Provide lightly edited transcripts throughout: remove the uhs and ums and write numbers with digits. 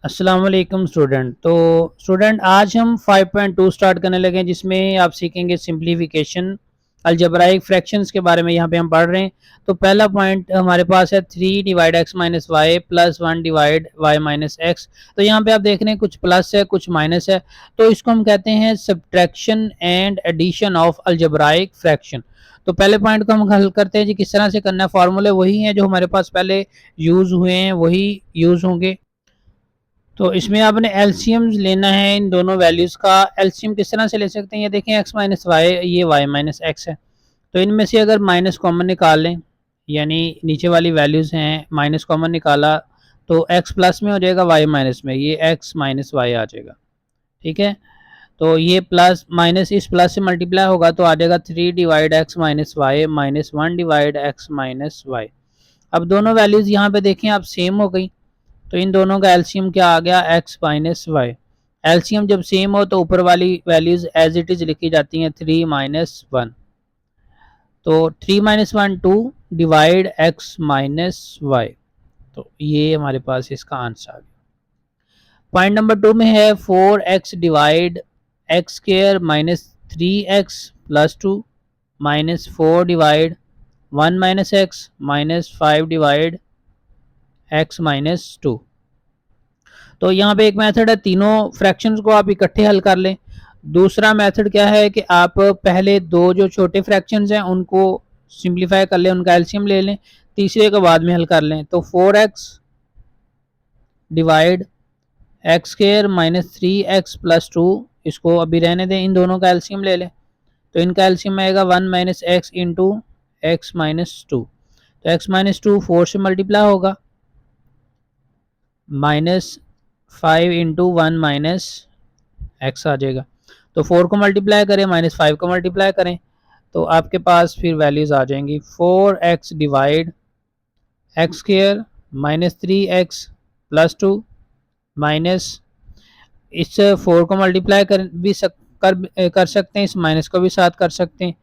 अस्सलाम वालेकुम स्टूडेंट। तो स्टूडेंट आज हम 5.2 स्टार्ट करने लगे हैं, जिसमें आप सीखेंगे सिंप्लीफिकेशन अलजेब्राइक फ्रैक्शंस के बारे में। यहाँ पे हम पढ़ रहे हैं। तो पहला पॉइंट हमारे पास है 3 divide x minus y plus 1 divide y minus x. तो यहाँ पे आप देख रहे हैं कुछ प्लस है कुछ माइनस है, तो इसको हम कहते हैं subtraction and addition of algebraic fraction. तो पहले पॉइंट को हम हल करते हैं जी, किस तरह से करना है। फार्मूले वही हैं जो हमारे पास पहले यूज़ हुए हैं, वही यूज़ होंगे। तो इसमें आपने एलसीएम लेना है इन दोनों वैल्यूज़ का। एलसीएम किस तरह से ले सकते हैं, ये देखें एक्स माइनस वाई, ये वाई माइनस एक्स है। तो इनमें से अगर माइनस कॉमन निकाल लें, यानी नीचे वाली वैल्यूज़ हैं, माइनस कॉमन निकाला तो एक्स प्लस में हो जाएगा, वाई माइनस में, ये एक्स माइनस वाई आ जाएगा। ठीक है। तो ये प्लस माइनस इस प्लस से मल्टीप्लाई होगा तो आ जाएगा 3 divide x minus y minus 1 divide x minus y. अब दोनों वैल्यूज़ यहाँ पे देखें आप सेम हो गई, तो इन दोनों का एलसीएम क्या आ गया, एक्स माइनस वाई। एलसीएम जब सेम हो तो ऊपर वाली वैल्यूज एज इट इज लिखी जाती हैं, 3 माइनस 1। तो 3 minus 1 2 divide x minus y. तो ये हमारे पास इसका आंसर आ गया। पॉइंट नंबर 2 में है 4x divide x square minus 3x plus 2 minus 4 divide 1 minus x minus 5 divide x minus 2। तो यहाँ पे एक मेथड है, तीनों फ्रैक्शंस को आप इकट्ठे हल कर लें। दूसरा मेथड क्या है कि आप पहले दो जो छोटे फ्रैक्शंस हैं उनको सिंप्लीफाई कर लें, उनका एलसीएम ले लें, तीसरे को बाद में हल कर लें। तो 4x divide x square minus 3x plus 2, इसको अभी रहने दें, इन दोनों का एलसीएम ले लें। तो इनका एलसीएम आएगा 1 minus x into x minus 2। तो एक्स माइनस 2 4 से मल्टीप्लाई होगा, माइनस 5 इंटू 1 माइनस एक्स आ जाएगा। तो 4 को मल्टीप्लाई करें, माइनस 5 को मल्टीप्लाई करें, तो आपके पास फिर वैल्यूज़ आ जाएंगी 4x divide x square minus 3x plus 2 minus, इस 4 को मल्टीप्लाई कर सकते हैं, इस माइनस को भी साथ कर सकते हैं।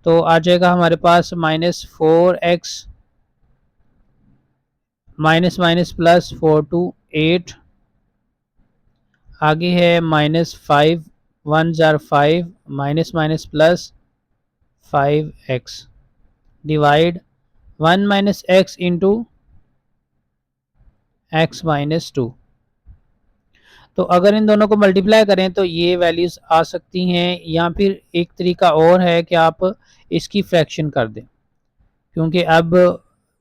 तो आ जाएगा हमारे पास minus 4x minus minus plus 4 two 8। आगे है माइनस 5 1 जार 5 minus minus plus 5x divide 1 minus x into x minus 2। तो अगर इन दोनों को मल्टीप्लाई करें तो ये वैल्यूज़ आ सकती हैं, या फिर एक तरीका और है कि आप इसकी फ्रैक्शन कर दें, क्योंकि अब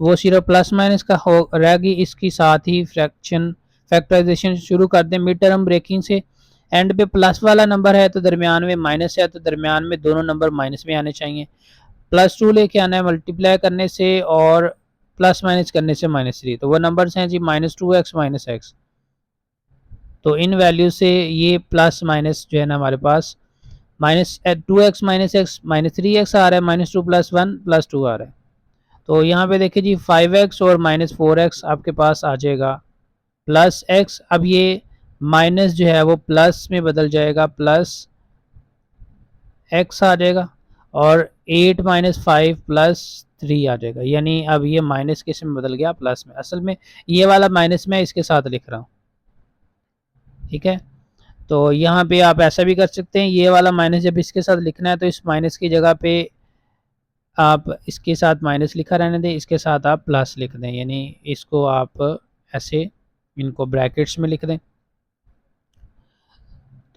वो सिर्फ प्लस माइनस का हो रहेगी, इसकी साथ ही फ्रैक्शन फैक्टराइजेशन शुरू कर दें मिड टर्म ब्रेकिंग से। एंड पे प्लस वाला नंबर है तो दरमियान में माइनस है, तो दरमियान में दोनों नंबर माइनस में आने चाहिए। प्लस 2 लेके आना है मल्टीप्लाई करने से, और प्लस माइनस करने से माइनस 3। तो वो नंबर्स हैं जी माइनस 2x माइनस एक्स। तो इन वैल्यू से ये प्लस माइनस जो है ना हमारे पास minus 2x minus x minus 3x आ रहा है, माइनस 2 प्लस 1 प्लस 2 आ रहा है। तो यहाँ पे देखिए जी 5x और माइनस 4x आपके पास आ जाएगा प्लस x। अब ये माइनस जो है वो प्लस में बदल जाएगा, प्लस x आ जाएगा, और 8 माइनस 5 प्लस 3 आ जाएगा, यानी अब ये माइनस किस में बदल गया, प्लस में। असल में ये वाला माइनस मैं इसके साथ लिख रहा हूँ। ठीक है। तो यहाँ पे आप ऐसा भी कर सकते हैं, ये वाला माइनस जब इसके साथ लिखना है तो इस माइनस की जगह पे आप इसके साथ माइनस लिखा रहने दें, इसके साथ आप प्लस लिख दें, यानी इसको आप ऐसे इनको ब्रैकेट्स में लिख दें।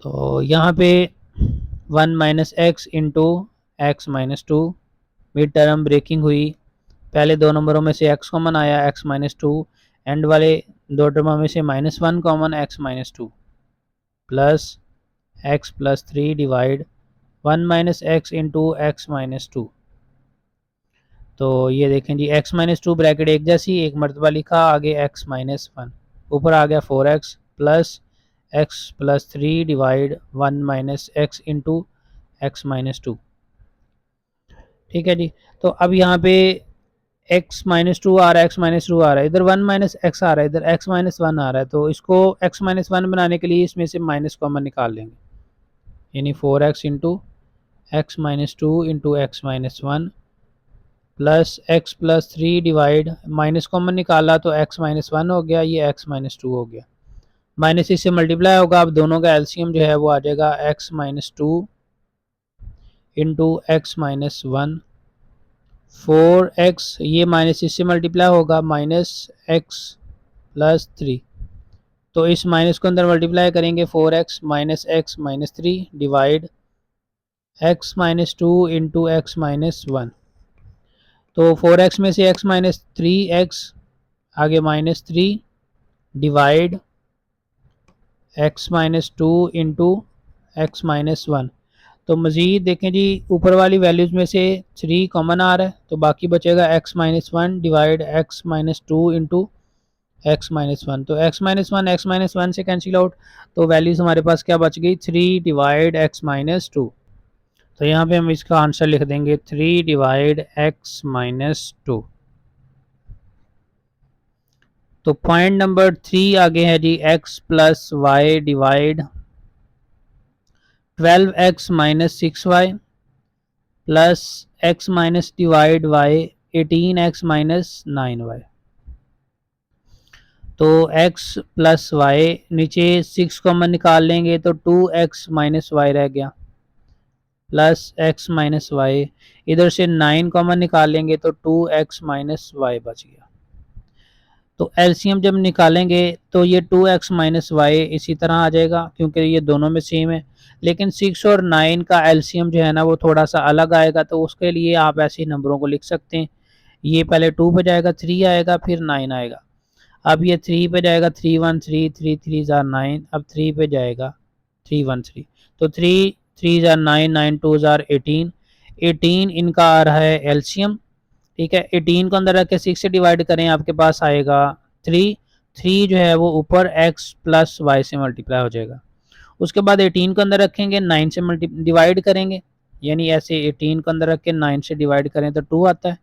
तो यहाँ पे 1 minus x into x minus 2, mid term breaking हुई, पहले दो नंबरों में से x कॉमन आया, x माइनस 2, एंड वाले दो टर्मों में से minus 1 common, x minus 2 plus x plus 3 divide 1 minus x into x minus 2। तो ये देखें जी x माइनस 2 ब्रैकेट एक जैसी, एक मरतबा लिखा, आगे x माइनस 1, ऊपर आ गया 4x plus x plus 3 divide 1 minus x into x minus 2। ठीक है जी। तो अब यहाँ पे x माइनस 2 आ रहा है, x माइनस 2 आ रहा है, इधर 1 माइनस एक्स आ रहा है, इधर x माइनस 1 आ रहा है। तो इसको x माइनस 1 बनाने के लिए इसमें से माइनस कॉमन निकाल लेंगे, यानी 4x into x minus 2 into x minus 1 plus x plus 3 divide, minus common निकाला तो x माइनस 1 हो गया, ये x माइनस 2 हो गया। -6 से मल्टीप्लाई होगा। अब दोनों का एलसीएम जो है वो आ जाएगा x-2 इंटू x-1। 4x ये -6 से मल्टीप्लाई होगा -x+3। तो इस माइनस को अंदर मल्टीप्लाई करेंगे 4x -x-3 divide x-2 into x-1। तो 4x में से x-3x आगे -3 डिवाइड x-2 इंटू x-1। तो मज़ीद देखें जी, ऊपर वाली वैल्यूज़ में से 3 कॉमन आ रहा है, तो बाकी बचेगा x-1 divide x-2 into x-1। तो x-1 से कैंसिल आउट, तो वैल्यूज़ हमारे पास क्या बच गई, 3 डिवाइड x-2। तो यहाँ पे हम इसका आंसर लिख देंगे 3 डिवाइड x-2। तो पॉइंट नंबर 3 आगे है जी, x plus y divide 12x minus 6y plus x minus divide y 18x minus 9y। तो x प्लस वाई, नीचे 6 कॉमन निकाल लेंगे तो 2x माइनस वाई रह गया, प्लस x माइनस वाई, इधर से 9 कॉमन निकाल लेंगे तो 2x माइनस वाई बच गया। तो एलसीएम जब निकालेंगे तो ये 2x माइनस वाई इसी तरह आ जाएगा क्योंकि ये दोनों में सेम है। लेकिन 6 और 9 का एलसीएम जो है ना वो थोड़ा सा अलग आएगा, तो उसके लिए आप ऐसे नंबरों को लिख सकते हैं। ये पहले 2 पे जाएगा, 3 आएगा, फिर 9 आएगा। अब ये 3 पे जाएगा, 3 1 3 3 3 जार 9। अब 3 पे जाएगा 3 1 3, तो 3 3 जार 9 9 2 जार 18। 18 इनका आ रहा है एलसीएम, ठीक है। 18 को अंदर रख के 6 से डिवाइड करें, आपके पास आएगा 3। 3 जो है वो ऊपर x प्लस वाई से मल्टीप्लाई हो जाएगा। उसके बाद 18 को अंदर रखेंगे, 9 से डिवाइड करेंगे, यानी ऐसे 18 को अंदर रख के 9 से डिवाइड करें तो 2 आता है।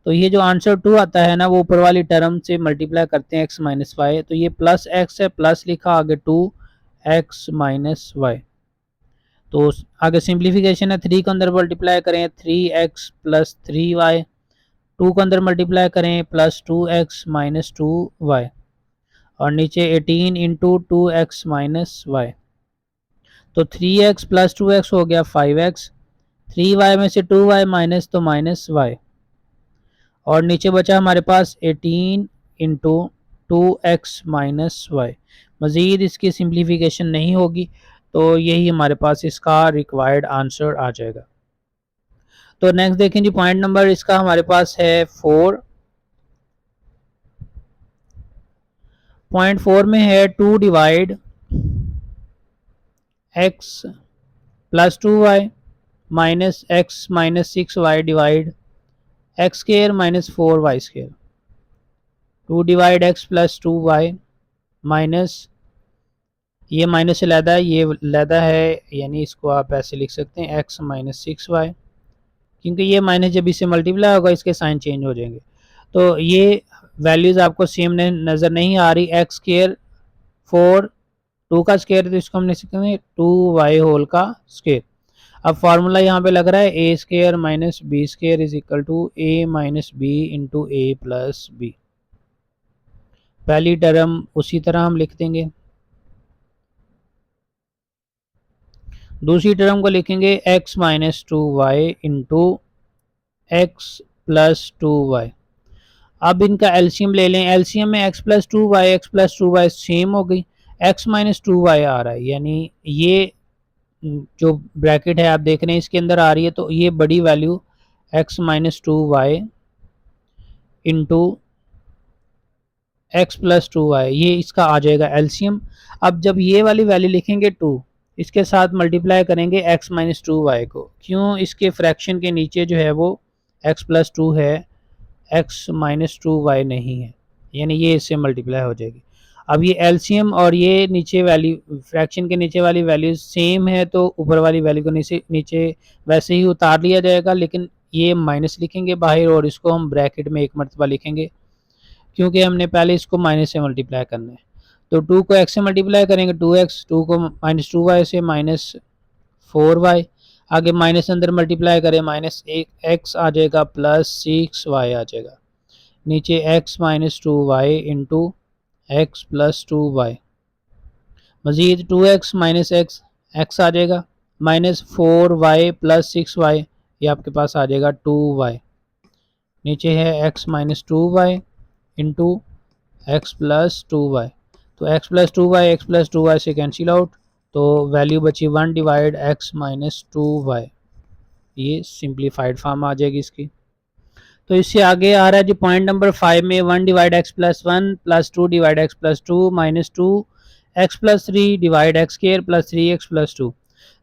तो ये जो आंसर 2 आता है ना वो ऊपर वाली टर्म से मल्टीप्लाई करते हैं x माइनस वाई, तो ये प्लस x है, प्लस लिखा, आगे 2x माइनस वाई। तो आगे सिंप्लीफिकेशन है, 3 को अंदर मल्टीप्लाई करें 3x प्लस 3y, 2 को अंदर मल्टीप्लाई करें प्लस 2x माइनस 2y, और नीचे 18 इंटू 2x माइनस वाई। तो 3x प्लस 2x हो गया 5x, 3y में से 2y माइनस तो माइनस y, और नीचे बचा हमारे पास 18 इंटू 2x माइनस वाई। मज़ीद इसकी सिंप्लीफिकेशन नहीं होगी, तो यही हमारे पास इसका रिक्वायर्ड आंसर आ जाएगा। तो नेक्स्ट देखें जी, पॉइंट नंबर इसका हमारे पास है 4। पॉइंट 4 में है 2 divide x plus 2y minus x minus 6y divide x square minus 4y square. 2 divide x plus 2y minus, ये माइनस से लैदा है, ये लैदा है, यानी इसको आप ऐसे लिख सकते हैं x माइनस 6y, क्योंकि ये माइनस जब इससे मल्टीप्लाई होगा इसके साइन चेंज हो जाएंगे। तो ये वैल्यूज़ आपको सेम नज़र नहीं आ रही। x स्केयर 4, 2 का स्केयर, तो इसको हम लिख सकते हैं 2y होल का स्केयर। अब फार्मूला यहाँ पे लग रहा है a square minus b square is equal to a minus b into a plus b. पहली टर्म उसी तरह हम लिख देंगे, दूसरी टर्म को लिखेंगे x minus 2y into x plus 2y। अब इनका एलसीएम ले लें, एलसीएम में x प्लस 2y सेम हो गई, x माइनस 2y आ रहा है, यानी ये जो ब्रैकेट है आप देख रहे हैं इसके अंदर आ रही है, तो ये बड़ी value x minus 2y into x plus 2y, ये इसका आ जाएगा एलसीएम। अब जब ये वाली वैल्यू लिखेंगे 2, इसके साथ मल्टीप्लाई करेंगे x माइनस 2y को, क्यों, इसके फ्रैक्शन के नीचे जो है वो x प्लस 2 है, x माइनस 2y नहीं है, यानी ये इससे मल्टीप्लाई हो जाएगी। अब ये एलसीएम और ये नीचे वैल्यू, फ्रैक्शन के नीचे वाली वैल्यू सेम है, तो ऊपर वाली वैल्यू को नीचे वैसे ही उतार लिया जाएगा, लेकिन ये माइनस लिखेंगे बाहर और इसको हम ब्रैकेट में एक मरतबा लिखेंगे, क्योंकि हमने पहले इसको माइनस से मल्टीप्लाई करना है। तो 2 को x से मल्टीप्लाई करेंगे 2x, 2 को माइनस 2y से माइनस 4y, आगे माइनस अंदर मल्टीप्लाई करें माइनस x आ जाएगा प्लस 6y आ जाएगा, नीचे x minus 2y into x plus 2y। मज़ीद 2x माइनस एक्स, एक्स आ जाएगा, माइनस 4y प्लस 6y, ये आपके पास आ जाएगा 2y। नीचे है x minus 2y into x plus 2y, तो एक्स प्लस टू वाई से कैंसिल आउट, तो वैल्यू बची 1 डिवाइड एक्स माइनस 2y। ये सिंप्लीफाइड फॉर्म आ जाएगी इसकी। तो इससे आगे आ रहा है जी पॉइंट नंबर 5 में 1 divide x plus 1 plus 2 divide x plus 2 minus 2 x plus 3 divide x square plus 3 x plus 2।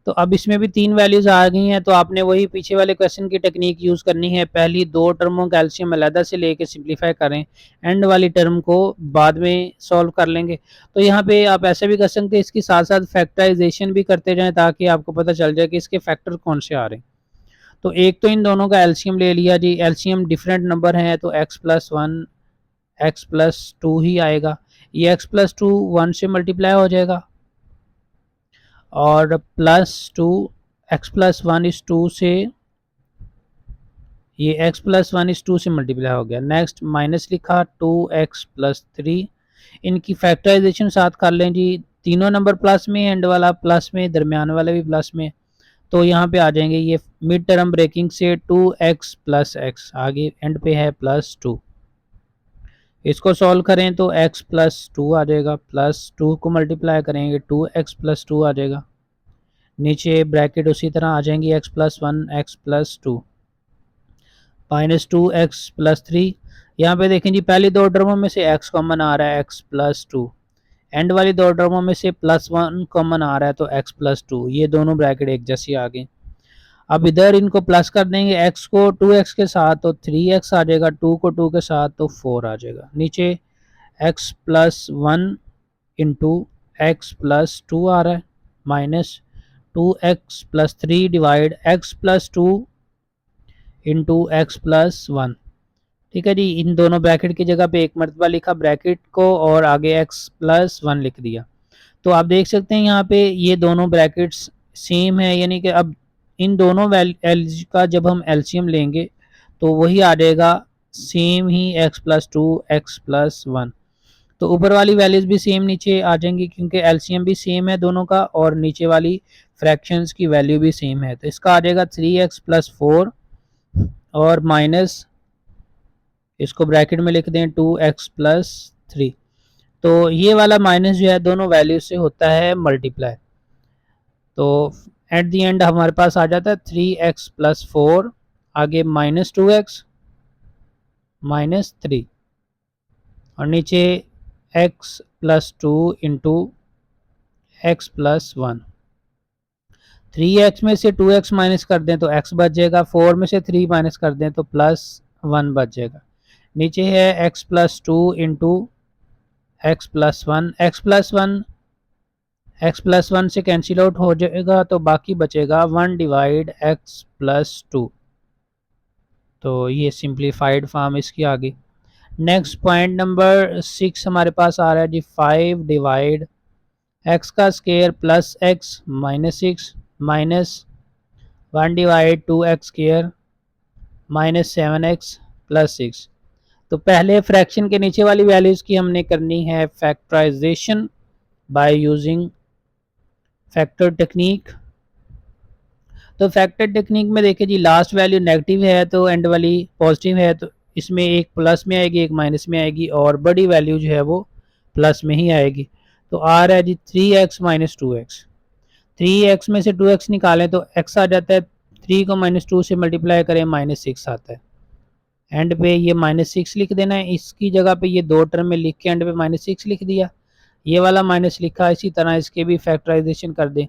तो अब इसमें भी तीन वैल्यूज आ गई हैं, तो आपने वही पीछे वाले क्वेश्चन की टेक्निक यूज़ करनी है। पहली दो टर्मों का एलसीएम अलहदा से लेके सिंप्लीफाई करें, एंड वाली टर्म को बाद में सॉल्व कर लेंगे। तो यहाँ पे आप ऐसे भी कर सकते हैं, इसके साथ साथ फैक्टराइजेशन भी करते जाएं ताकि आपको पता चल जाए कि इसके फैक्टर कौन से आ रहे हैं। तो एक तो इन दोनों का एलसीएम ले लिया जी, एलसीएम डिफरेंट नंबर हैं तो एक्स प्लस 1 एक्स प्लस 2 ही आएगा। ये एक्स प्लस 2 1 से मल्टीप्लाई हो जाएगा और प्लस 2 एक्स प्लस 1 इस 2 से, ये x प्लस 1 इस 2 से मल्टीप्लाई हो गया। नेक्स्ट माइनस लिखा 2x प्लस 3, इनकी फैक्टराइजेशन साथ कर लें जी, तीनों नंबर प्लस में, एंड वाला प्लस में, दरमियान वाला भी प्लस में, तो यहाँ पे आ जाएंगे ये मिड टर्म ब्रेकिंग से 2x प्लस एक्स, आगे एंड पे है प्लस 2। इसको सॉल्व करें तो x प्लस 2 आ जाएगा, प्लस 2 को मल्टीप्लाई करेंगे 2x प्लस 2 आ जाएगा। नीचे ब्रैकेट उसी तरह आ जाएंगी x plus 1 x plus 2 minus 2x plus 3। यहाँ पे देखें जी पहली दो टर्मों में से x कॉमन आ रहा है x प्लस 2, एंड वाली दो टर्मों में से प्लस 1 कॉमन आ रहा है तो x प्लस 2, ये दोनों ब्रैकेट एक जैसी आ गई। अब इधर इनको प्लस कर देंगे, x को 2x के साथ तो 3x आ जाएगा, 2 को 2 के साथ तो 4 आ जाएगा। नीचे x plus 1 into x plus 2 आ रहा है, minus 2x plus 3 divide x plus 2 into x plus 1। ठीक है जी, इन दोनों ब्रैकेट की जगह पे एक मरतबा लिखा ब्रैकेट को और आगे x प्लस 1 लिख दिया। तो आप देख सकते हैं यहाँ पे ये दोनों ब्रैकेट्स सेम है, यानी कि अब इन दोनों वैल्यूज का जब हम एलसीएम लेंगे तो वही आ जाएगा सेम ही x प्लस 2 एक्स प्लस 1। तो ऊपर वाली वैल्यूज भी सेम नीचे आ जाएंगी क्योंकि एलसीएम भी सेम है दोनों का, और नीचे वाली फ्रैक्शंस की वैल्यू भी सेम है। तो इसका आ जाएगा 3x प्लस 4 और माइनस, इसको ब्रैकेट में लिख दें 2x प्लस 3। तो ये वाला माइनस जो है दोनों वैल्यू से होता है मल्टीप्लाई, तो एट दी एंड हमारे पास आ जाता है 3x प्लस 4, आगे माइनस 2x माइनस 3, और नीचे x plus 2 into x plus 1। 3x में से 2x माइनस कर दें तो x बच जाएगा, 4 में से 3 माइनस कर दें तो प्लस 1 बच जाएगा। नीचे है x plus 2 into x plus 1, x plus 1 से कैंसिल आउट हो जाएगा तो बाकी बचेगा 1 डिवाइड एक्स प्लस 2। तो ये सिंप्लीफाइड फॉर्म इसकी आ गई। नेक्स्ट पॉइंट नंबर 6 हमारे पास आ रहा है जी 5 डिवाइड एक्स का square plus x minus 6 minus 1 divide 2x square minus 7x plus 6। तो पहले फ्रैक्शन के नीचे वाली वैल्यूज़ की हमने करनी है factorization by using factor technique. तो फैक्टर टेक्निक में देखिए जी लास्ट वैल्यू नेगेटिव है तो एंड वाली पॉजिटिव है, तो इसमें एक प्लस में आएगी एक माइनस में आएगी, और बड़ी वैल्यू जो है वो प्लस में ही आएगी। तो आ रहा है जी 3x माइनस 2x, 3x में से 2x निकालें तो x आ जाता है, 3 को माइनस 2 से मल्टीप्लाई करें माइनस 6 आता है। एंड पे ये माइनस 6 लिख देना है, इसकी जगह पे ये दो टर्म में लिख के एंड पे माइनस 6 लिख दिया, ये वाला माइनस लिखा। इसी तरह इसके भी फैक्टराइजेशन कर दें,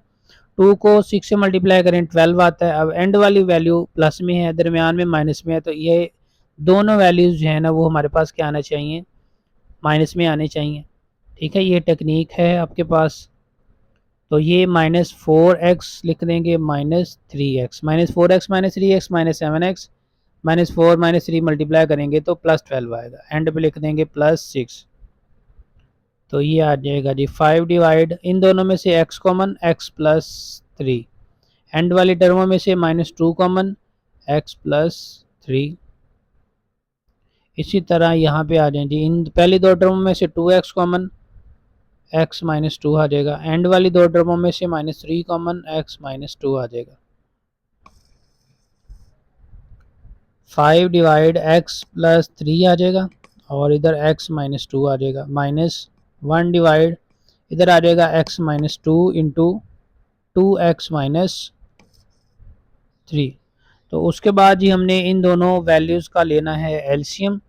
2 को 6 से मल्टीप्लाई करें 12 आता है। अब एंड वाली वैल्यू प्लस में है, दरमियान में माइनस में है, तो ये दोनों वैल्यूज़ जो है ना वो हमारे पास क्या आना चाहिए, माइनस में आने चाहिए। ठीक है, ये टेक्निक है आपके पास। तो ये माइनस 4x लिख देंगे minus 3x, minus 4x minus 3x minus 7x minus 4 minus 3 multiply करेंगे तो प्लस 12 आएगा, एंड पे लिख देंगे प्लस 6। तो ये आ जाएगा जी 5 डिवाइड, इन दोनों में से x common x plus 3, and वाली टर्मों में से माइनस 2 कॉमन x प्लस 3। इसी तरह यहाँ पे आ जाए जी इन पहली दो टर्मों में से 2x common x minus two आ जाएगा। एंड वाली दो टर्मों में से minus three common, x minus two आ जाएगा। 5 डिवाइड एक्स प्लस थ्री आ जाएगा और इधर एक्स माइनस टू आ जाएगा। माइनस 1 डिवाइड इधर आ जाएगा x minus two into two x minus three. तो उसके बाद जी हमने इन दोनों वैल्यूज़ का लेना है एलसीएम।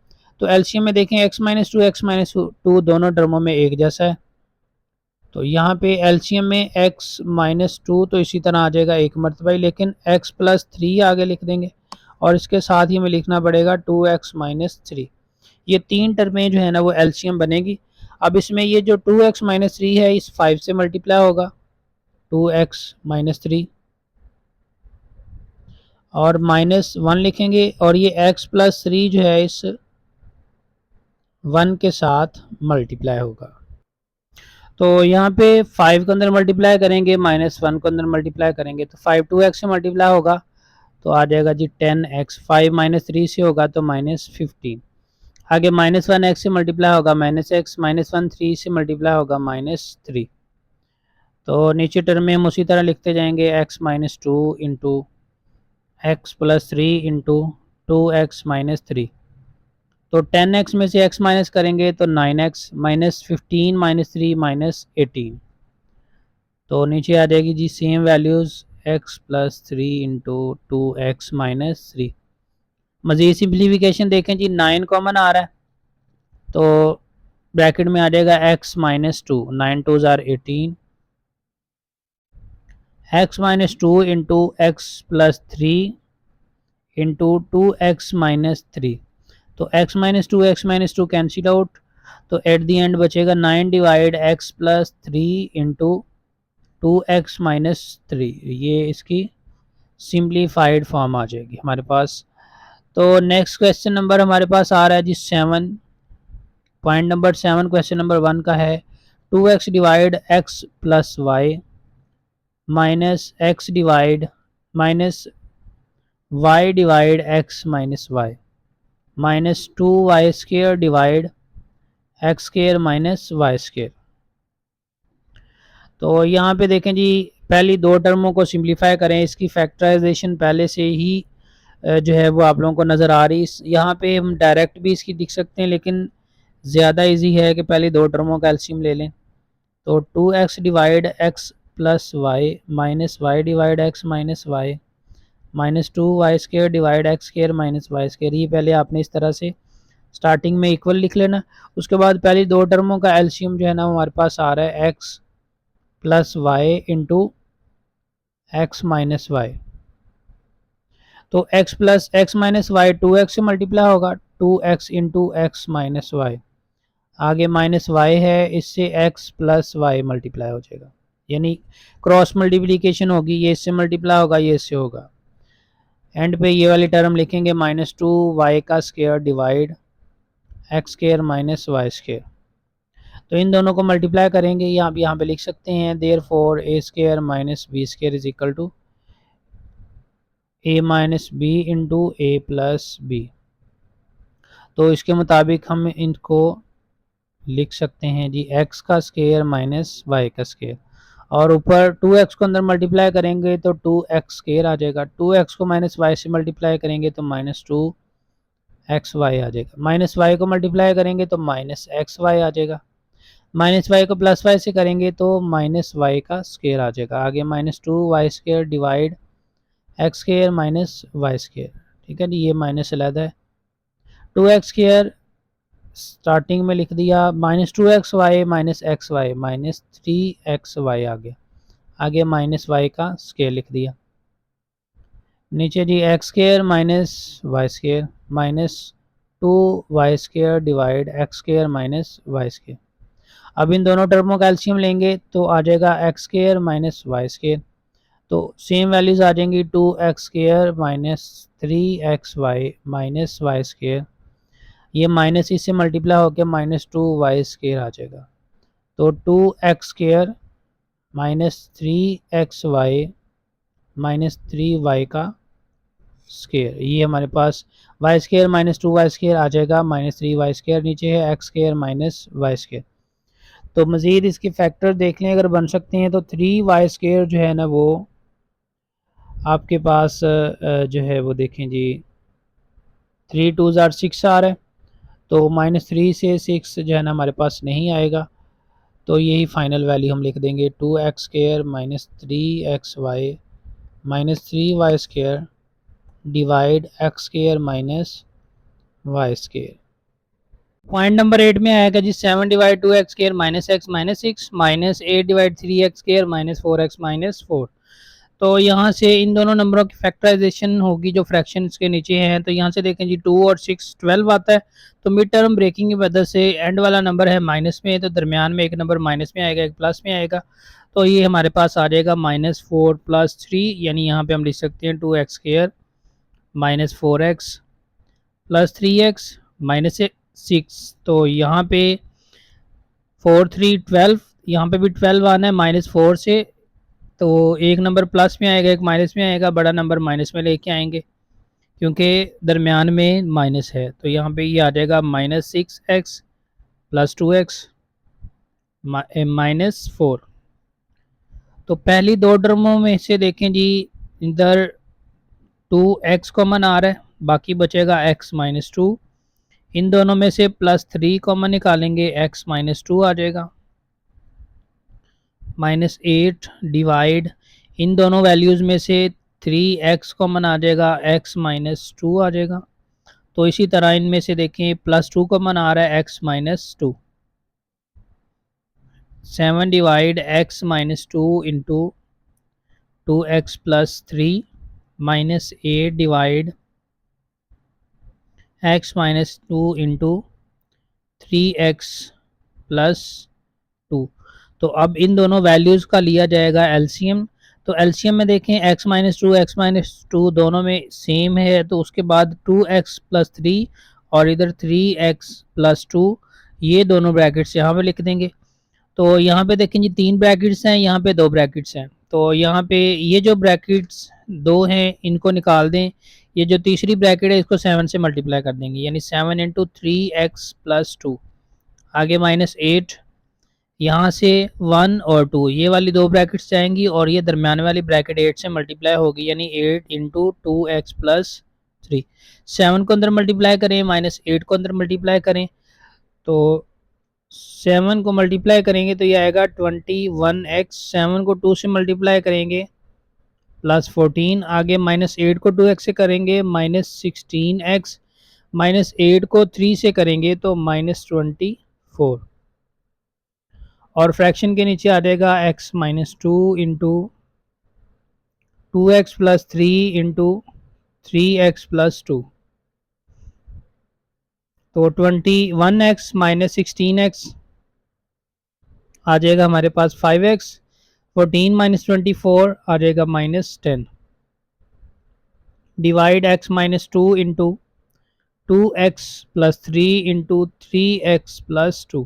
तो एलसीएम में देखें एक्स माइनस टू दोनों टर्मों में एक जैसा है। तो यहाँ पे एलसीएम में x माइनस टू तो इसी तरह आ जाएगा एक मरतबा ही, लेकिन x प्लस थ्री आगे लिख देंगे और इसके साथ ही हमें लिखना पड़ेगा 2x माइनस थ्री। ये तीन टर्में जो है ना वो एलसीएम बनेगी। अब इसमें ये जो 2x माइनस थ्री है इस 5 से मल्टीप्लाई होगा 2x माइनस थ्री और माइनस वन लिखेंगे और ये x प्लस थ्री जो है इस वन के साथ मल्टीप्लाई होगा। तो यहाँ पे 5 को अंदर मल्टीप्लाई करेंगे, माइनस वन को अंदर मल्टीप्लाई करेंगे तो 5 2x से मल्टीप्लाई होगा तो आ जाएगा जी 10x। 5 माइनस थ्री से होगा तो माइनस 15। आगे माइनस वन एक्स से मल्टीप्लाई होगा minus x, minus one three से मल्टीप्लाई होगा माइनस थ्री। तो नीचे टर्म में हम उसी तरह लिखते जाएंगे x minus two into x plus three into two x minus three. तो 10x में से x माइनस करेंगे तो 9x minus 15 minus three minus 18। तो नीचे आ जाएगी जी same values x plus three into two x minus three. मज़ीद सिंप्लीफिकेशन देखें जी 9 कॉमन आ रहा है तो ब्रैकेट में आ जाएगा x माइनस टू, 9 टू ज़ार 18, x minus two into x plus three into two x minus three. तो x minus two cancel out तो एट दी एंड बचेगा 9 divide x plus three into two x minus three. ये इसकी simplified form आ जाएगी हमारे पास। तो next question number हमारे पास आ रहा है जी 7। पॉइंट नंबर 7 क्वेश्चन नंबर 1 का है 2x divide x plus y minus x divide minus y divide x minus y minus two y square divide x square minus y square. तो यहाँ पे देखें जी पहली दो टर्मों को सिंप्लीफाई करें, इसकी फैक्टराइजेशन पहले से ही जो है वो आप लोगों को नज़र आ रही। यहाँ पे हम डायरेक्ट भी इसकी लिख सकते हैं लेकिन ज़्यादा इजी है कि पहले दो टर्मों का एलसीएम ले लें। तो 2x divide x plus y minus y divide x minus y minus two y square divide x square minus y square. ये पहले आपने इस तरह से स्टार्टिंग में इक्वल लिख लेना। उसके बाद पहली दो टर्मों का एलसीएम जो है ना हमारे पास आ रहा है x plus y into x minus y. तो x plus x minus y 2x से मल्टीप्लाई होगा 2x into x minus y. आगे माइनस वाई है इससे x प्लस वाई मल्टीप्लाई हो जाएगा, यानी क्रॉस मल्टीप्लिकेशन होगी, ये इससे मल्टीप्लाई होगा ये इससे होगा। एंड पे ये वाली टर्म लिखेंगे माइनस टू वाई का square divide x square minus y square. तो इन दोनों को मल्टीप्लाई करेंगे, ये आप यहाँ पे लिख सकते हैं therefore a square minus b square is equal to a minus b into a plus b. तो इसके मुताबिक हम इनको लिख सकते हैं जी एक्स का स्केयर माइनस वाई का स्केयर और ऊपर 2x को अंदर मल्टीप्लाई करेंगे तो 2x स्केयर आ जाएगा। 2x को माइनस वाई से मल्टीप्लाई करेंगे तो माइनस टू एक्स वाई आ जाएगा। माइनस वाई को मल्टीप्लाई करेंगे तो माइनस एक्स वाई आ जाएगा। माइनस वाई को प्लस वाई से करेंगे तो माइनस वाई का स्केयर आ जाएगा। आगे minus two y square divide x square minus y square. ठीक है जी, ये माइनस अलग है। 2x स्केयर स्टार्टिंग में लिख दिया minus two x y minus three x y आगे माइनस वाई का स्केयर लिख दिया। नीचे जी x square minus y square minus two y square divide x square minus y square. अब इन दोनों टर्मों का एलसीएम लेंगे तो आ जाएगा x square minus y square. तो सेम वैल्यूज आ जाएंगी 2x square minus three x y minus y square. ये माइनस इससे मल्टीप्लाई होकर माइनस टू वाई स्केयर आ जाएगा। तो 2x square minus three x y minus three y का स्केयर। ये हमारे पास y square minus two y square आ जाएगा माइनस थ्री वाई स्केयर। नीचे है x square minus y square. तो मज़ीद इसके फैक्टर देख लें अगर बन सकते हैं तो 3y² जो है ना वो आपके पास जो है वो देखें जी 3 2 आर 6 आ रहा है, तो -3 से 6 जो है ना हमारे पास नहीं आएगा, तो यही फाइनल वैल्यू हम लिख देंगे 2x² minus 3xy minus 3y² divide x² minus y²। Point number 8 में आएगा जी 7 divide 2x² minus x minus 6 minus 8 divide 3x² minus 4x minus 4। तो यहाँ से इन दोनों नंबरों की फैक्टराइजेशन होगी जो फ्रैक्शंस के नीचे हैं। तो यहाँ से देखें जी 2 और 6 12 आता है, तो मिड टर्म ब्रेकिंग की वजह से एंड वाला नंबर है माइनस में, तो दरमियान में एक नंबर माइनस में आएगा, एक प्लस में आएगा, तो ये हमारे पास आ जाएगा -4 + 3, यानी यहाँ पे हम लिख सकते हैं 2x² minus 4x plus 3x minus 6। तो यहाँ पे 4 3 12, यहाँ पे भी 12 आना है -4 से, तो एक नंबर प्लस में आएगा, एक माइनस में आएगा, बड़ा नंबर माइनस में लेके आएंगे क्योंकि दरमियान में माइनस है। तो यहाँ पे ये आ जाएगा -6x प्लस 2x माइनस 4। तो पहली दो टर्मों में से देखें जी इधर 2x कॉमन आ रहा है, बाकी बचेगा x माइनस 2। इन दोनों में से +3 कॉमन निकालेंगे, x माइनस 2 आ जाएगा, -8 डिवाइड इन दोनों वैल्यूज़ में से 3x कॉमन आ जाएगा, x माइनस 2 आ जाएगा। तो इसी तरह इनमें से देखें +2 कॉमन आ रहा है, x minus 2। 7 divide x minus 2 into 2x plus 3 minus 8 divide x minus 2 into 3x plus 2। तो अब इन दोनों वैल्यूज़ का लिया जाएगा एलसीएम। तो एलसीएम में देखें x माइनस 2 दोनों में सेम है, तो उसके बाद 2x प्लस 3 और इधर 3x प्लस 2, ये दोनों ब्रैकेट्स यहाँ पे लिख देंगे। तो यहाँ पे देखें जी 3 ब्रैकेट्स हैं, यहाँ पे 2 ब्रैकेट्स हैं, तो यहाँ पे ये जो ब्रैकेट्स 2 हैं इनको निकाल दें। ये जो तीसरी ब्रैकेट है इसको 7 से मल्टीप्लाई कर देंगे, यानी 7 इंटू 3x प्लस 2, आगे -8, यहाँ से 1 और 2, ये वाली दो ब्रैकेट्स जाएंगी और ये दरमियान वाली ब्रैकेट 8 से मल्टीप्लाई होगी, यानी 8 इंटू 2x प्लस 3। 7 को अंदर मल्टीप्लाई करें, -8 को अंदर मल्टीप्लाई करें, तो 7 को मल्टीप्लाई करेंगे तो ये आएगा 21x, 7 को 2 से मल्टीप्लाई करेंगे +14, आगे -8 को 2x से करेंगे -16x, -8 को 3 से करेंगे तो -24, और फ्रैक्शन के नीचे आ जाएगा x minus 2 into 2x plus 3 into 3x plus 2, तो 21x माइनस 16x आ जाएगा हमारे पास 5x, 14 माइनस 24 आ जाएगा -10, divide x minus 2 into 2x plus 3 into 3x plus 2।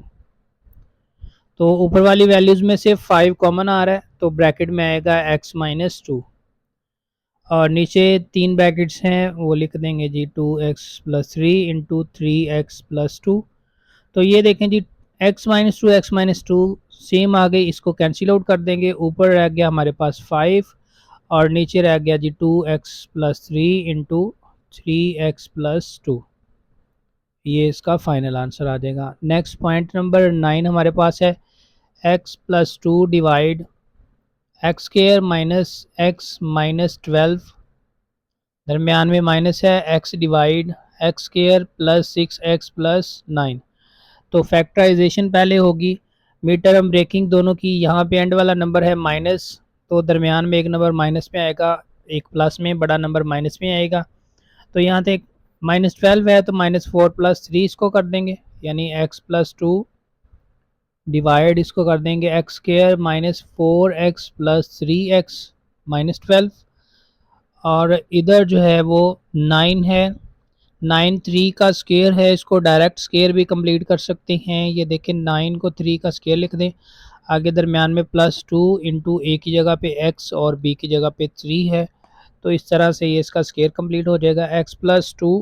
तो ऊपर वाली वैल्यूज़ में से 5 कॉमन आ रहा है, तो ब्रैकेट में आएगा x माइनस 2, और नीचे 3 ब्रैकेट्स हैं वो लिख देंगे जी 2x plus 3 into 3x plus 2। तो ये देखें जी x माइनस 2 सेम आ गई, इसको कैंसिल आउट कर देंगे, ऊपर रह गया हमारे पास 5 और नीचे रह गया जी 2x plus 3 into 3x plus 2। ये इसका फाइनल आंसर आ जाएगा। नेक्स्ट पॉइंट नंबर 9 हमारे पास है x plus 2 divide x² minus x minus 12, दरमियान में माइनस है, x divide x² plus 6x plus 9। तो फैक्टराइजेशन पहले होगी, मिड टर्म ब्रेकिंग दोनों की, यहाँ पे एंड वाला नंबर है माइनस, तो दरमियान में एक नंबर माइनस में आएगा, एक प्लस में, बड़ा नंबर माइनस में आएगा। तो यहाँ से -12 है तो -4 प्लस 3 इसको कर देंगे, यानी x प्लस 2 डिवाइड इसको कर देंगे x² minus 4x plus 3x minus 12, और इधर जो है वो 9 है, 9 3 का स्केयर है, इसको डायरेक्ट स्केयर भी कंप्लीट कर सकते हैं। ये देखें 9 को 3 का स्केयर लिख दें, आगे दरमियान में +2 इंटू a की जगह पे x और b की जगह पे 3 है, तो इस तरह से ये इसका स्केयर कंप्लीट हो जाएगा। x प्लस 2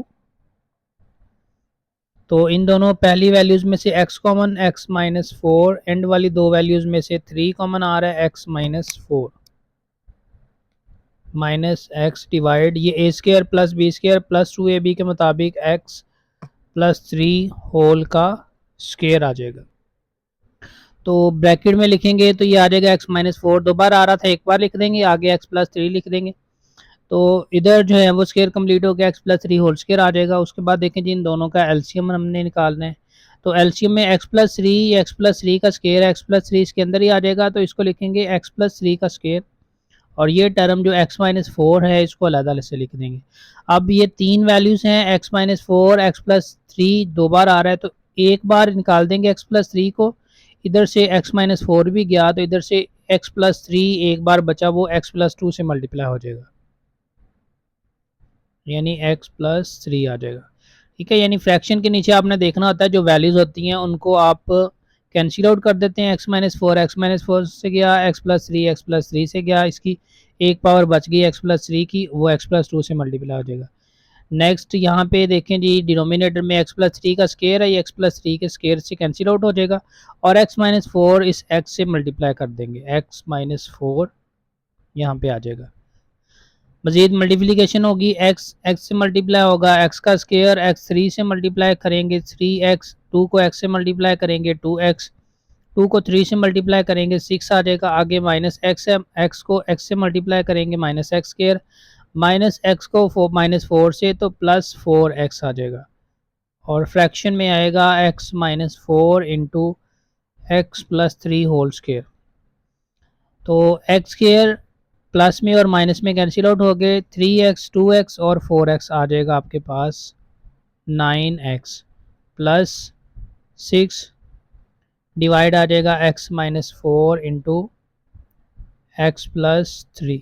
तो इन दोनों पहली वैल्यूज़ में से x common, x minus 4, and वाली दो वैल्यूज़ में से 3 कॉमन आ रहा है, x minus 4 minus x divide ये a square plus b square plus 2ab के मुताबिक x प्लस 3 होल का स्केयर आ जाएगा। तो ब्रैकेट में लिखेंगे तो ये आ जाएगा x माइनस 4, दो बार आ रहा था, एक बार लिख देंगे, आगे x प्लस 3 लिख देंगे। तो इधर जो है वो स्केयर कंप्लीट हो गया, x प्लस 3 होल स्केयर आ जाएगा। उसके बाद देखें जी इन दोनों का एलसीएम हमने निकालना है। तो एलसीएम में x प्लस 3, एक्स प्लस 3 का स्केयर x प्लस 3 इसके अंदर ही आ जाएगा, तो इसको लिखेंगे x प्लस 3 का स्केयर, और ये टर्म जो x माइनस 4 है इसको अलग से लिख देंगे। अब ये तीन वैल्यूज़ हैं, x माइनस 4, एक्स प्लस 3 दो बार आ रहा है, तो एक बार निकाल देंगे x प्लस 3 को, इधर से x माइनस 4 भी गया, तो इधर से x प्लस 3 एक बार बचा, वो x प्लस 2 से मल्टीप्लाई हो जाएगा, यानी x प्लस 3 आ जाएगा। ठीक है, यानी फ्रैक्शन के नीचे आपने देखना होता है जो वैल्यूज़ होती हैं उनको आप कैंसिल आउट कर देते हैं। x माइनस 4 एक्स माइनस 4 से गया, x प्लस 3 एक्स प्लस 3 से गया, इसकी एक पावर बच गई x प्लस 3 की, वो x प्लस 2 से मल्टीप्लाई हो जाएगा। नेक्स्ट यहाँ पे देखें जी, डिनोमिनेटर में x प्लस 3 का स्केयर है, ये x प्लस 3 के स्केयर से कैंसिल आउट हो जाएगा, और x माइनस 4 इस x से मल्टीप्लाई कर देंगे, x माइनस 4 यहाँ पे आ जाएगा। मजीद मल्टीप्लिकेशन होगी, x से मल्टीप्लाई होगा, x का स्केयर x 3 से मल्टीप्लाई करेंगे 3x, 2 को x से मल्टीप्लाई करेंगे 2x, 2 को 3 से मल्टीप्लाई करेंगे 6 आ जाएगा, आगे माइनस x है, x को x से मल्टीप्लाई करेंगे minus x square, minus x को माइनस 4 से, तो प्लस 4x आ जाएगा, और फ्रैक्शन में आएगा x minus 4 into x plus 3 whole square. तो x स्केयर प्लस में और माइनस में कैंसिल आउट हो गए, 3x 2x और 4x आ जाएगा आपके पास 9x प्लस 6 डिवाइड आ जाएगा x minus 4 into x plus 3।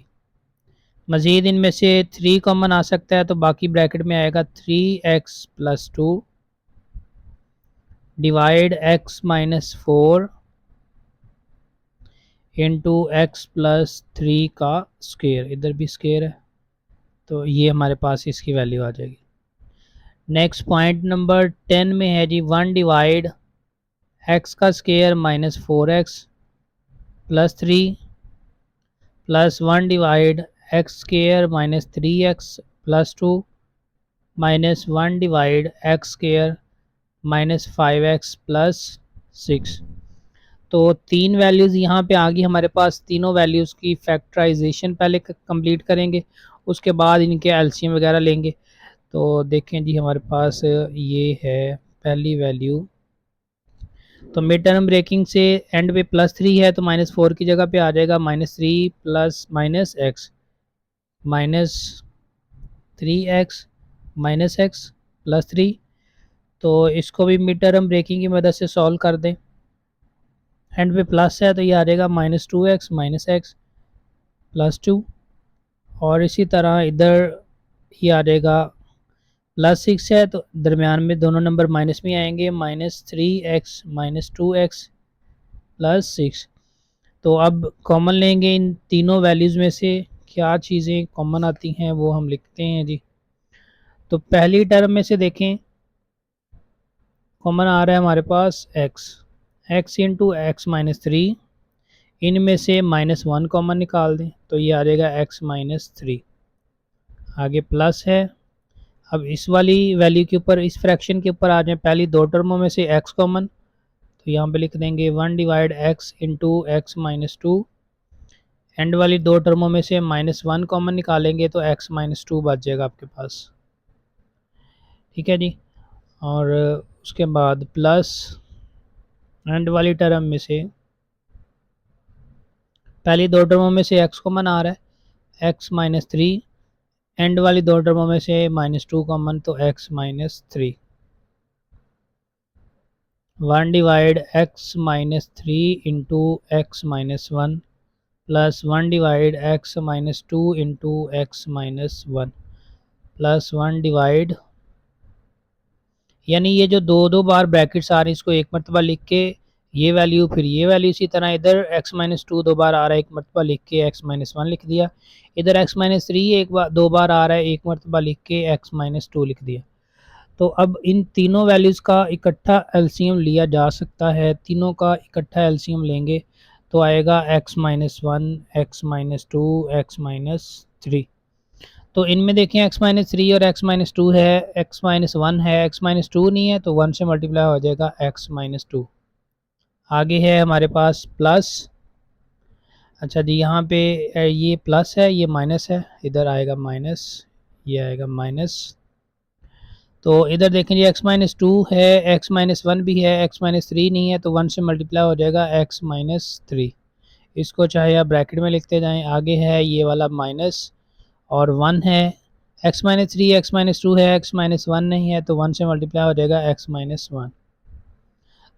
मज़ीद इनमें से 3 कॉमन आ सकता है, तो बाकी ब्रैकेट में आएगा 3x plus 2 divide x minus 4 into x plus 3 का स्केयर, इधर भी स्केयर है, तो ये हमारे पास इसकी वैल्यू आ जाएगी। नेक्स्ट पॉइंट नंबर 10 में है जी 1 डिवाइड एक्स का square minus 4x plus 3 plus 1 divide x square minus 3x plus 2 minus 1 divide x square minus 5x plus 6। तो तीन वैल्यूज़ यहाँ पे आ गई हमारे पास, तीनों वैल्यूज़ की फैक्टराइजेशन पहले कंप्लीट करेंगे, उसके बाद इनके एलसीएम वगैरह लेंगे। तो देखें जी हमारे पास ये है पहली वैल्यू, तो मिड टर्म ब्रेकिंग से एंड पे प्लस 3 है, तो माइनस 4 की जगह पे आ जाएगा minus 3 plus minus x minus 3x minus x plus 3। तो इसको भी मिड टर्म ब्रेकिंग की मदद से सॉल्व कर दें, एंड पे प्लस है तो ये आ जाएगा minus 2x minus x plus 2, और इसी तरह इधर ये आ जाएगा प्लस 6 है, तो दरमियान में दोनों नंबर माइनस में आएंगे, minus 3x minus 2x plus 6। तो अब कॉमन लेंगे इन तीनों वैल्यूज़ में से, क्या चीज़ें कॉमन आती हैं वो हम लिखते हैं जी। तो पहली टर्म में से देखें कॉमन आ रहा है हमारे पास x इंटू एक्स माइनस 3, इनमें से माइनस 1 कॉमन निकाल दें, तो ये आ जाएगा x माइनस 3, आगे प्लस है। अब इस वाली वैल्यू के ऊपर, इस फ्रैक्शन के ऊपर आ जाए, पहली दो टर्मों में से x कॉमन, तो यहाँ पे लिख देंगे 1 divide x into x minus 2, and वाली दो टर्मों में से माइनस 1 कॉमन निकालेंगे तो x माइनस 2 बच जाएगा आपके पास। ठीक है जी, और उसके बाद प्लस एंड वाली टर्म में से पहली दो टर्मों में से x कॉमन आ रहा है, x माइनस 3, एंड वाली दो टर्मों में से माइनस 2 कॉमन, तो x minus 3। 1 divide x minus 3 into x minus 1 plus 1 divide x minus 2 into x minus 1 plus 1 divide, यानी ये जो दो दो बार ब्रैकेट्स आ रही हैं इसको एक मरतबा लिख के ये वैल्यू, फिर ये वैल्यू, इसी तरह इधर x माइनस 2 दो बार आ रहा है, एक मरतबा लिख के x माइनस 1 लिख दिया, इधर x माइनस 3 एक बार दो बार आ रहा है, एक मरतबा लिख के x माइनस 2 लिख दिया। तो अब इन तीनों वैल्यूज़ का इकट्ठा एलसीएम लिया जा सकता है। तीनों का इकट्ठा एलसीएम लेंगे तो आएगा x minus one, x minus two, x minus three. तो इनमें देखें x माइनस थ्री और x माइनस टू है, x माइनस वन है, x माइनस टू नहीं है, तो वन से मल्टीप्लाई हो जाएगा x माइनस टू। आगे है हमारे पास प्लस, अच्छा जी यहाँ पे ये प्लस है, ये माइनस है, इधर आएगा माइनस, ये आएगा माइनस। तो इधर देखें जी x माइनस टू है, x माइनस वन भी है, x माइनस थ्री नहीं है, तो वन से मल्टीप्लाई हो जाएगा x माइनस थ्री। इसको चाहे आप ब्रैकेट में लिखते जाएं। आगे है ये वाला माइनस और वन है, x minus three, x minus to है, x माइनस वन नहीं है, तो वन से मल्टीप्लाई हो जाएगा x माइनस वन।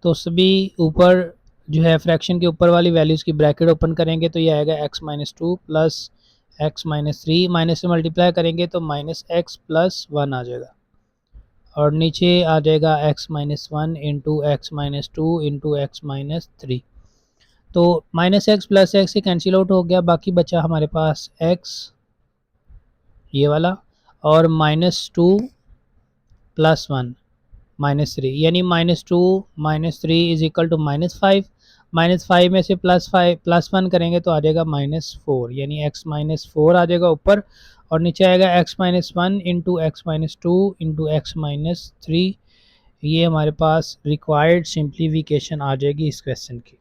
तो सभी ऊपर जो है फ्रैक्शन के ऊपर वाली वैल्यूज़ की ब्रैकेट ओपन करेंगे तो ये आएगा x minus two plus x minus three, minus से मल्टीप्लाई करेंगे तो माइनस एक्स प्लस वन आ जाएगा, और नीचे आ जाएगा x minus one into x minus two into x minus three. तो माइनस एक्स प्लस एक्स से कैंसिल आउट हो गया, बाकी बचा हमारे पास x ये वाला और minus two plus one minus three, यानी minus two minus three is equal to minus five. Minus five में से प्लस वन करेंगे तो आ जाएगा माइनस फोर, यानी एक्स माइनस फोर आ जाएगा ऊपर, और नीचे आएगा x minus one into x minus two into x minus three. ये हमारे पास रिक्वायर्ड सिंप्लीफिकेशन आ जाएगी इस क्वेश्चन की।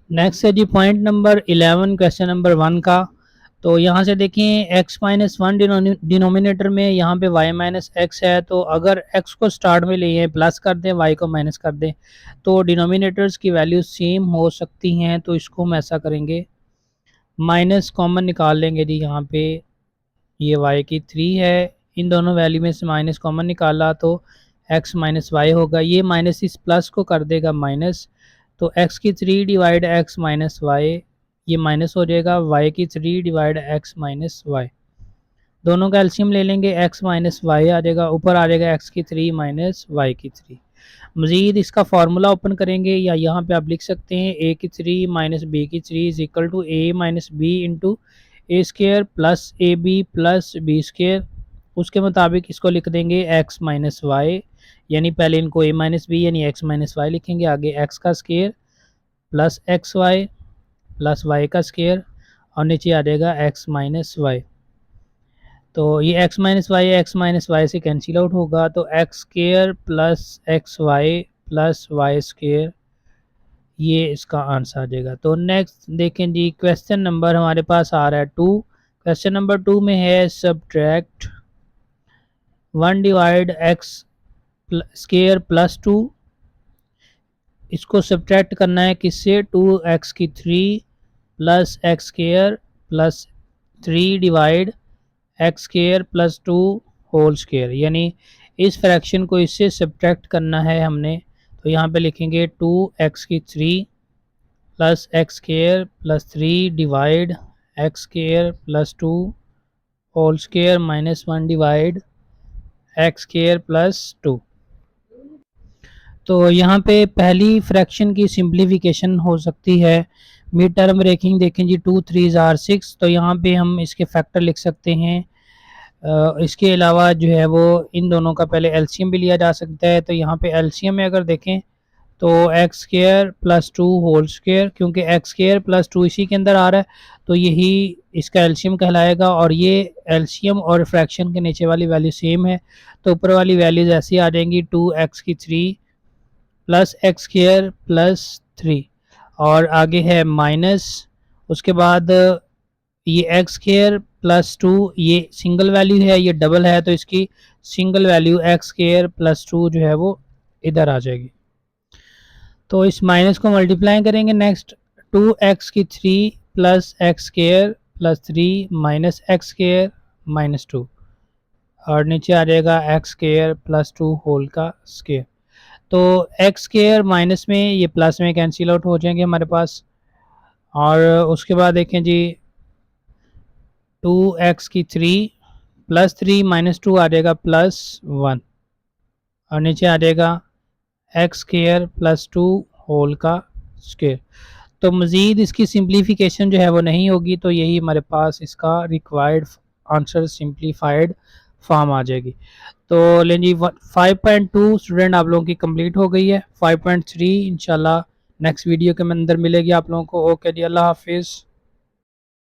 नेक्स्ट है जी पॉइंट नंबर 11 क्वेश्चन नंबर 1 का। तो यहाँ से देखें x माइनस वन डिनोमिनेटर में, यहाँ पे y माइनस एक्स है, तो अगर x को स्टार्ट में लिए प्लस कर दें, y को माइनस कर दें, तो डिनोमिनेटर्स की वैल्यू सेम हो सकती हैं। तो इसको हम ऐसा करेंगे, माइनस कॉमन निकाल लेंगे जी। यहाँ पे ये y की थ्री है, इन दोनों वैल्यू में से माइनस कॉमन निकाला तो x माइनस वाई होगा, ये माइनस इस प्लस को कर देगा माइनस, तो x की three divide x minus y, ये माइनस हो जाएगा, y की three divide x minus y. दोनों का एलसीएम ले लेंगे, x माइनस वाई आ जाएगा, ऊपर आ जाएगा x की थ्री माइनस वाई की थ्री। मज़ीद इसका फार्मूला ओपन करेंगे, या यहाँ पे आप लिख सकते हैं a की थ्री माइनस बी की three is equal to a minus b into a square plus a b plus b square. उसके मुताबिक इसको लिख देंगे x माइनस वाई, यानी पहले इनको a माइनस बी यानी x माइनस वाई लिखेंगे, आगे x का square plus x y plus y का स्केयर, और नीचे आ जाएगा x माइनस वाई। तो ये x माइनस वाई से कैंसिल आउट होगा, तो x square plus x y plus y square, ये इसका आंसर आ जाएगा। तो नेक्स्ट देखें जी क्वेश्चन नंबर हमारे पास आ रहा है 2। क्वेश्चन नंबर 2 में है subtract one divide x square plus two. इसको सब्ट्रैक्ट करना है किससे, 2x की three plus x square plus three divide x square plus two whole square, यानी इस फ्रैक्शन को इससे सब्ट्रैक्ट करना है हमने। तो यहाँ पे लिखेंगे 2x की three plus x square plus three divide x square plus two whole square minus one divide x square plus two. तो यहाँ पे पहली फ्रैक्शन की सिंप्लीफिकेशन हो सकती है मिड टर्म ब्रेकिंग। देखें जी 2 3 आर 6, तो यहाँ पे हम इसके फैक्टर लिख सकते हैं। इसके अलावा जो है वो इन दोनों का पहले एलसीएम भी लिया जा सकता है। तो यहाँ पे एलसीएम में अगर देखें तो x square plus two whole square, क्योंकि एक्स स्केयर प्लस टू इसी के अंदर आ रहा है तो यही इसका एलसीएम कहलाएगा, और ये एलसीएम और फ्रैक्शन के नीचे वाली वैल्यू सेम है, तो ऊपर वाली वैल्यूज ऐसी आ जाएंगी 2x की three plus x square plus three, और आगे है माइनस, उसके बाद ये एक्स स्केयर प्लस टू, ये सिंगल वैल्यू है, ये डबल है, तो इसकी single value x square plus to जो है वो इधर आ जाएगी। तो इस माइनस को मल्टीप्लाई करेंगे, नेक्स्ट 2x की three plus x square plus three minus x square minus two, और नीचे आ जाएगा x square plus two whole का स्केयर। तो एक्स स्केयर माइनस में ये प्लस में कैंसिल आउट हो जाएंगे हमारे पास, और उसके बाद देखें जी 2x की three plus three minus two आ जाएगा प्लस वन, और नीचे आ जाएगा x square plus two whole का स्केयर। तो मज़ीद इसकी सिंप्लीफिकेशन जो है वो नहीं होगी, तो यही हमारे पास इसका रिक्वायर्ड आंसर सिंप्लीफाइड फॉर्म आ जाएगी। तो लें जी 5.2 स्टूडेंट आप लोगों की कंप्लीट हो गई है। 5.3 इंशाल्लाह नेक्स्ट वीडियो के अंदर मिलेगी आप लोगों को। ओके जी, अल्लाह हाफिज़।